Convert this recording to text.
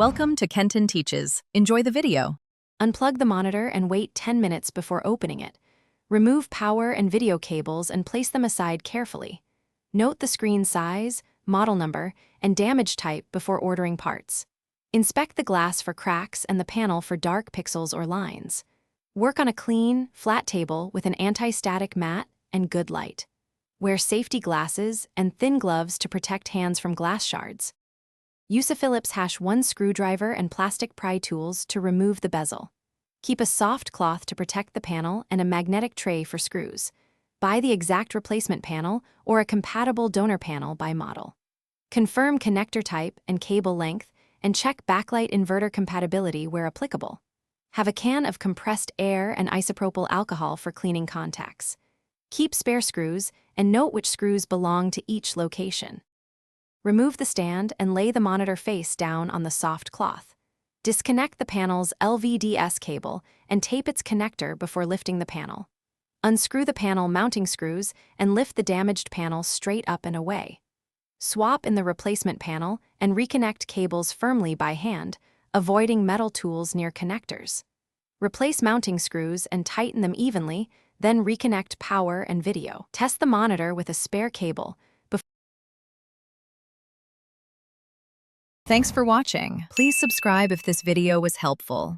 Welcome to Kenton Teaches. Enjoy the video. Unplug the monitor and wait 10 minutes before opening it. Remove power and video cables and place them aside carefully. Note the screen size, model number, and damage type before ordering parts. Inspect the glass for cracks and the panel for dark pixels or lines. Work on a clean, flat table with an anti-static mat and good light. Wear safety glasses and thin gloves to protect hands from glass shards. Use a Phillips #1 screwdriver and plastic pry tools to remove the bezel. Keep a soft cloth to protect the panel and a magnetic tray for screws. Buy the exact replacement panel or a compatible donor panel by model. Confirm connector type and cable length and check backlight inverter compatibility where applicable. Have a can of compressed air and isopropyl alcohol for cleaning contacts. Keep spare screws and note which screws belong to each location. Remove the stand and lay the monitor face down on the soft cloth. Disconnect the panel's LVDS cable and tape its connector before lifting the panel. Unscrew the panel mounting screws and lift the damaged panel straight up and away. Swap in the replacement panel and reconnect cables firmly by hand, avoiding metal tools near connectors. Replace mounting screws and tighten them evenly, then reconnect power and video. Test the monitor with a spare cable. Thanks for watching. Please subscribe if this video was helpful.